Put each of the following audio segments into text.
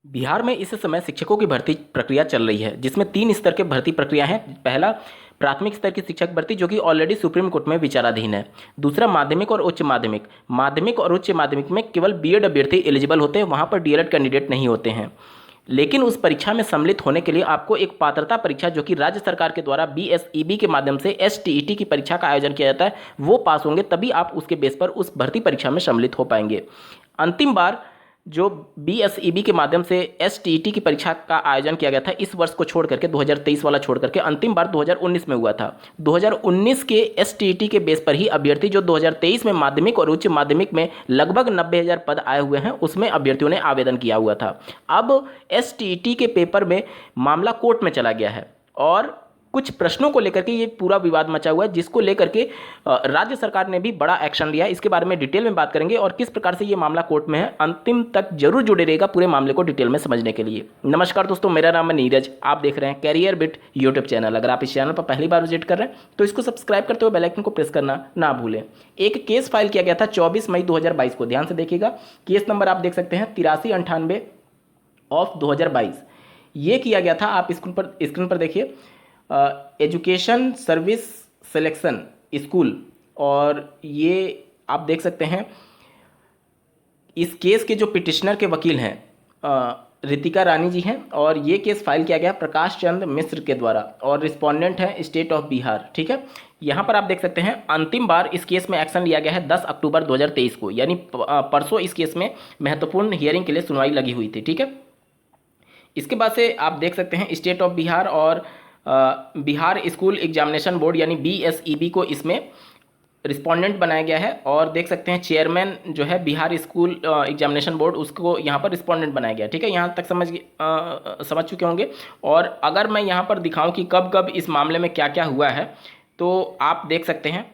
बिहार में इस समय शिक्षकों की भर्ती प्रक्रिया चल रही है, जिसमें 3 स्तर के भर्ती प्रक्रिया हैं। पहला, प्राथमिक स्तर की शिक्षक भर्ती, जो कि ऑलरेडी सुप्रीम कोर्ट में विचाराधीन है। दूसरा, माध्यमिक और उच्च माध्यमिक। माध्यमिक और उच्च माध्यमिक में केवल बीएड अभ्यर्थी एलिजिबल होते हैं, वहाँ पर डीएलएड कैंडिडेट नहीं होते हैं। लेकिन उस परीक्षा में सम्मिलित होने के लिए आपको एक पात्रता परीक्षा, जो कि राज्य सरकार के द्वारा बीएसईबी के माध्यम से एसटीईटी की परीक्षा का आयोजन किया जाता है, वो पास होंगे, तभी आप उसके बेस पर उस भर्ती परीक्षा में सम्मिलित हो पाएंगे। अंतिम बार जो बीएसईबी के माध्यम से एसटीईटी की परीक्षा का आयोजन किया गया था, इस वर्ष को छोड़ करके 2023 वाला छोड़ करके, अंतिम बार 2019 में हुआ था। 2019 के एसटीईटी के बेस पर ही अभ्यर्थी जो 2023 में माध्यमिक और उच्च माध्यमिक में लगभग 90,000 पद आए हुए हैं, उसमें अभ्यर्थियों ने आवेदन किया हुआ था। अब एसटीईटी के पेपर में मामला कोर्ट में चला गया है और कुछ प्रश्नों को लेकर के ये पूरा विवाद मचा हुआ है, जिसको लेकर के राज्य सरकार ने भी बड़ा एक्शन लिया है। इसके बारे में डिटेल में बात करेंगे और किस प्रकार से ये मामला कोर्ट में है। अंतिम तक जरूर जुड़े रहेगा पूरे मामले को डिटेल में समझने के लिए। नमस्कार दोस्तों, मेरा नाम है नीरज, आप देख रहे हैं कैरियर बिट यूट्यूब चैनल। अगर आप इस चैनल पर पहली बार विजिट कर रहे हैं तो इसको सब्सक्राइब करते हुए बेल आइकन को प्रेस करना ना भूलें। एक केस फाइल किया गया था 24 मई 2022 को, ध्यान से देखिएगा। केस नंबर आप देख सकते हैं 8398 ऑफ 2022। ये किया गया था, आप स्क्रीन पर देखिए, एजुकेशन सर्विस सिलेक्शन स्कूल, और ये आप देख सकते हैं इस केस के जो पिटिशनर के वकील हैं रितिका रानी जी हैं, और ये केस फाइल किया गया प्रकाश चंद्र मिश्र के द्वारा, और रिस्पोंडेंट है स्टेट ऑफ बिहार। ठीक है, यहाँ पर आप देख सकते हैं अंतिम बार इस केस में एक्शन लिया गया है 10 अक्टूबर 2023 को, यानी परसों इस केस में महत्वपूर्ण हियरिंग के लिए सुनवाई लगी हुई थी। ठीक है, इसके बाद से आप देख सकते हैं स्टेट ऑफ बिहार और बिहार स्कूल एग्जामिनेशन बोर्ड यानी बीएसईबी को इसमें रिस्पोंडेंट बनाया गया है, और देख सकते हैं चेयरमैन जो है बिहार स्कूल एग्जामिनेशन बोर्ड, उसको यहाँ पर रिस्पोंडेंट बनाया गया। ठीक है, यहाँ तक समझ चुके होंगे। और अगर मैं यहाँ पर दिखाऊं कि कब कब इस मामले में क्या क्या हुआ है, तो आप देख सकते हैं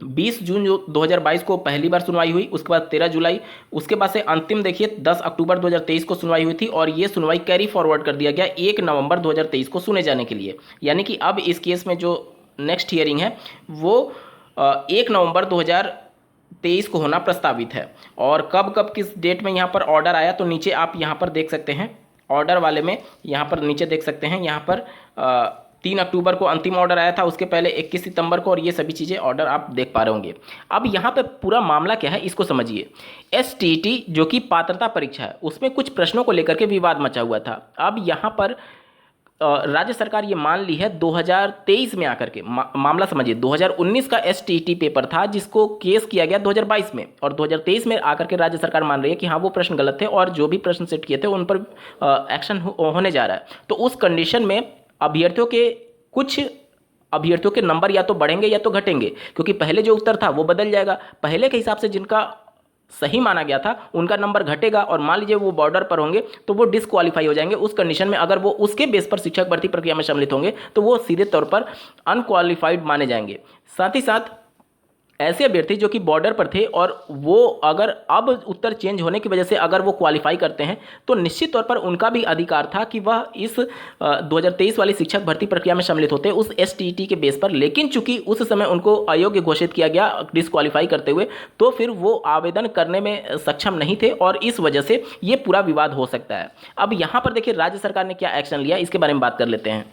20 जून 2022 को पहली बार सुनवाई हुई, उसके बाद 13 जुलाई, उसके बाद से अंतिम देखिए 10 अक्टूबर 2023 को सुनवाई हुई थी, और ये सुनवाई कैरी फॉरवर्ड कर दिया गया 1 नवंबर 2023 को सुने जाने के लिए। यानी कि अब इस केस में जो नेक्स्ट हियरिंग है वो 1 नवंबर 2023 को होना प्रस्तावित है। और कब कब किस डेट में यहाँ पर ऑर्डर आया, तो नीचे आप यहाँ पर देख सकते हैं ऑर्डर वाले में, यहाँ पर नीचे देख सकते हैं, यहाँ पर 3 अक्टूबर को अंतिम ऑर्डर आया था, उसके पहले 21 सितंबर को, और ये सभी चीज़ें ऑर्डर आप देख पा रहे होंगे। अब यहाँ पे पूरा मामला क्या है इसको समझिए। एसटीईटी जो कि पात्रता परीक्षा है, उसमें कुछ प्रश्नों को लेकर के विवाद मचा हुआ था। अब यहाँ पर राज्य सरकार ये मान ली है 2023 में आकर के, मामला समझिए 2019 का एसटीईटी पेपर था जिसको केस किया गया 2022 में, और 2023 में आकर के राज्य सरकार मान रही है कि हाँ वो प्रश्न गलत थे और जो भी प्रश्न सेट किए थे उन पर एक्शन होने जा रहा है। तो उस कंडीशन में कुछ अभ्यर्थियों के नंबर या तो बढ़ेंगे या तो घटेंगे, क्योंकि पहले जो उत्तर था वो बदल जाएगा। पहले के हिसाब से जिनका सही माना गया था उनका नंबर घटेगा, और मान लीजिए वो बॉर्डर पर होंगे तो वो डिसक्वालीफाई हो जाएंगे। उस कंडीशन में अगर वो उसके बेस पर शिक्षक भर्ती प्रक्रिया में सम्मिलित होंगे तो वो सीधे तौर पर अनक्वालिफाइड माने जाएंगे। साथ ही साथ ऐसे अभ्यर्थी जो कि बॉर्डर पर थे और वो अगर अब उत्तर चेंज होने की वजह से अगर वो क्वालिफाई करते हैं तो निश्चित तौर पर उनका भी अधिकार था कि वह इस 2023 वाली शिक्षक भर्ती प्रक्रिया में सम्मिलित होते उस एसटीईटी के बेस पर। लेकिन चूंकि उस समय उनको अयोग्य घोषित किया गया डिसक्वालीफाई करते हुए, तो फिर वो आवेदन करने में सक्षम नहीं थे, और इस वजह से ये पूरा विवाद हो सकता है। अब यहाँ पर देखिए राज्य सरकार ने क्या एक्शन लिया, इसके बारे में बात कर लेते हैं।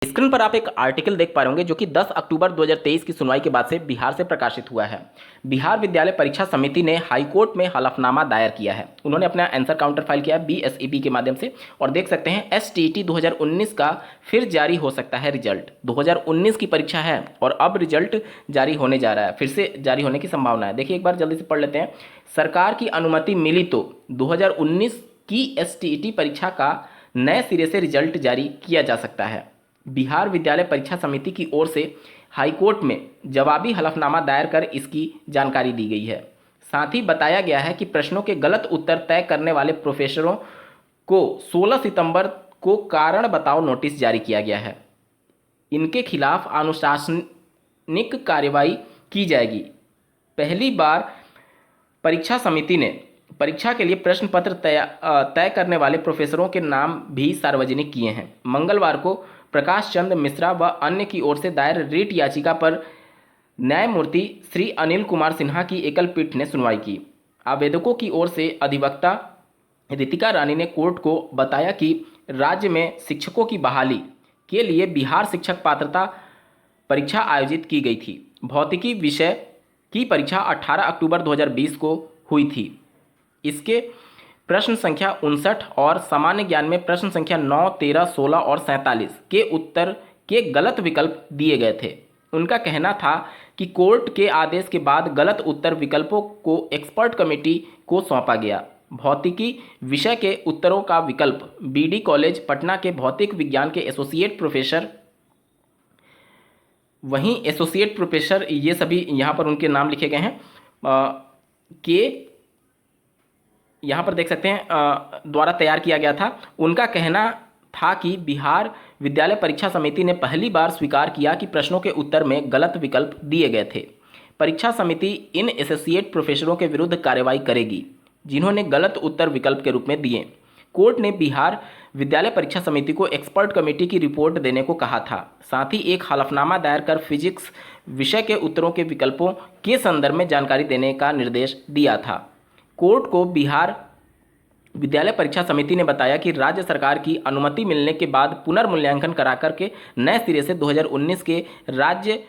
स्क्रीन पर आप एक आर्टिकल देख पा रहे होंगे जो कि 10 अक्टूबर 2023 की सुनवाई के बाद से बिहार से प्रकाशित हुआ है। बिहार विद्यालय परीक्षा समिति ने हाईकोर्ट में हलफनामा दायर किया है। उन्होंने अपना आंसर काउंटर फाइल किया है बीएसईबी के माध्यम से, और देख सकते हैं एसटीईटी 2019 का फिर जारी हो सकता है रिजल्ट। 2019 की परीक्षा है और अब रिजल्ट जारी होने जा रहा है, फिर से जारी होने की संभावना है। देखिए एक बार जल्दी से पढ़ लेते हैं। सरकार की अनुमति मिली तो 2019 की एसटीईटी परीक्षा का नए सिरे से रिजल्ट जारी किया जा सकता है। बिहार विद्यालय परीक्षा समिति की ओर से हाईकोर्ट में जवाबी हलफनामा दायर कर इसकी जानकारी दी गई है। साथ ही बताया गया है कि प्रश्नों के गलत उत्तर तय करने वाले प्रोफेसरों को 16 सितंबर को कारण बताओ नोटिस जारी किया गया है। इनके खिलाफ अनुशासनिक कार्रवाई की जाएगी। पहली बार परीक्षा समिति ने परीक्षा के लिए प्रश्न पत्र तय करने वाले प्रोफेसरों के नाम भी सार्वजनिक किए हैं। मंगलवार को प्रकाश चंद्र मिश्रा व अन्य की ओर से दायर रिट याचिका पर न्यायमूर्ति श्री अनिल कुमार सिन्हा की एकल पीठ ने सुनवाई की। आवेदकों की ओर से अधिवक्ता रितिका रानी ने कोर्ट को बताया कि राज्य में शिक्षकों की बहाली के लिए बिहार शिक्षक पात्रता परीक्षा आयोजित की गई थी। भौतिकी विषय की परीक्षा 18 अक्टूबर 2020 को हुई थी। इसके प्रश्न संख्या 59 और सामान्य ज्ञान में प्रश्न संख्या 9, 13, 16 और 47 के उत्तर के गलत विकल्प दिए गए थे। उनका कहना था कि कोर्ट के आदेश के बाद गलत उत्तर विकल्पों को एक्सपर्ट कमेटी को सौंपा गया। भौतिकी विषय के उत्तरों का विकल्प बीडी कॉलेज पटना के भौतिक विज्ञान के एसोसिएट प्रोफेसर, वहीं एसोसिएट प्रोफेसर ये सभी यहाँ पर उनके नाम लिखे गए हैं के यहाँ पर देख सकते हैं द्वारा तैयार किया गया था। उनका कहना था कि बिहार विद्यालय परीक्षा समिति ने पहली बार स्वीकार किया कि प्रश्नों के उत्तर में गलत विकल्प दिए गए थे। परीक्षा समिति इन एसोसिएट प्रोफेसरों के विरुद्ध कार्रवाई करेगी जिन्होंने गलत उत्तर विकल्प के रूप में दिए। कोर्ट ने बिहार विद्यालय परीक्षा समिति को एक्सपर्ट कमेटी की रिपोर्ट देने को कहा था। साथ ही एक हलफनामा दायर कर फिजिक्स विषय के उत्तरों के विकल्पों के संदर्भ में जानकारी देने का निर्देश दिया था। कोर्ट को बिहार विद्यालय परीक्षा समिति ने बताया कि राज्य सरकार की अनुमति मिलने के बाद पुनर्मूल्यांकन करा करके नए सिरे से 2019 के राज्य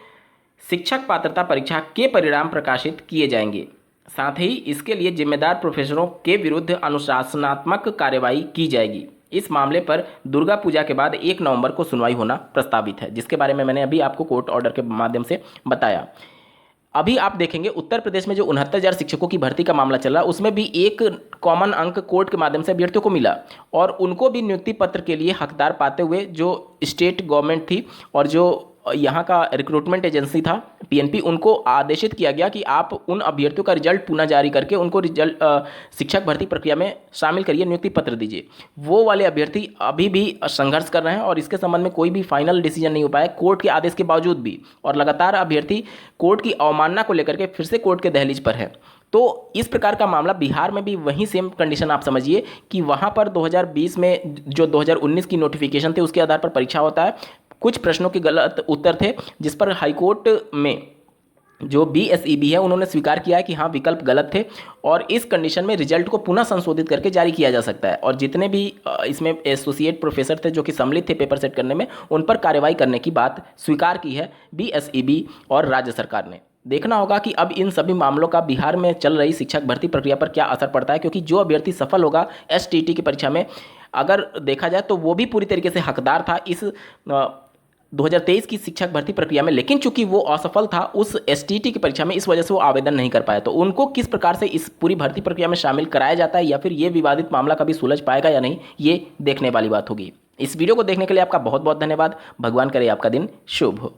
शिक्षक पात्रता परीक्षा के परिणाम प्रकाशित किए जाएंगे। साथ ही इसके लिए जिम्मेदार प्रोफेसरों के विरुद्ध अनुशासनात्मक कार्रवाई की जाएगी। इस मामले पर दुर्गा पूजा के बाद 1 नवंबर को सुनवाई होना प्रस्तावित है, जिसके बारे में मैंने अभी आपको कोर्ट ऑर्डर के माध्यम से बताया। अभी आप देखेंगे उत्तर प्रदेश में जो 69,000 शिक्षकों की भर्ती का मामला चल रहा है उसमें भी एक कॉमन अंक कोर्ट के माध्यम से अभ्यर्थियों को मिला और उनको भी नियुक्ति पत्र के लिए हकदार पाते हुए जो स्टेट गवर्नमेंट थी और जो यहाँ का रिक्रूटमेंट एजेंसी था पीएनपी, उनको आदेशित किया गया कि आप उन अभ्यर्थियों का रिजल्ट पुनः जारी करके उनको रिजल्ट शिक्षक भर्ती प्रक्रिया में शामिल करिए, नियुक्ति पत्र दीजिए। वो वाले अभ्यर्थी अभी भी संघर्ष कर रहे हैं और इसके संबंध में कोई भी फाइनल डिसीजन नहीं हो पाया कोर्ट के आदेश के बावजूद भी, और लगातार अभ्यर्थी कोर्ट की अवमानना को लेकर के फिर से कोर्ट के दहलीज पर है। तो इस प्रकार का मामला बिहार में भी वही सेम कंडीशन आप समझिए कि वहाँ पर 2020 में जो 2019 की नोटिफिकेशन थे उसके आधार पर परीक्षा होता है। कुछ प्रश्नों के गलत उत्तर थे जिस पर हाईकोर्ट में जो BSEB है उन्होंने स्वीकार किया है कि हाँ विकल्प गलत थे और इस कंडीशन में रिजल्ट को पुनः संशोधित करके जारी किया जा सकता है। और जितने भी इसमें एसोसिएट प्रोफेसर थे जो कि सम्मिलित थे पेपर सेट करने में, उन पर कार्रवाई करने की बात स्वीकार की है BSEB और राज्य सरकार ने। देखना होगा कि अब इन सभी मामलों का बिहार में चल रही शिक्षक भर्ती प्रक्रिया पर क्या असर पड़ता है, क्योंकि जो अभ्यर्थी सफल होगा STT की परीक्षा में, अगर देखा जाए तो वो भी पूरी तरीके से हकदार था इस 2023 की शिक्षक भर्ती प्रक्रिया में, लेकिन चूंकि वो असफल था उस STT की परीक्षा में, इस वजह से वो आवेदन नहीं कर पाया। तो उनको किस प्रकार से इस पूरी भर्ती प्रक्रिया में शामिल कराया जाता है या फिर ये विवादित मामला कभी सुलझ पाएगा या नहीं, ये देखने वाली बात होगी। इस वीडियो को देखने के लिए आपका बहुत बहुत धन्यवाद। भगवान करे आपका दिन शुभ हो।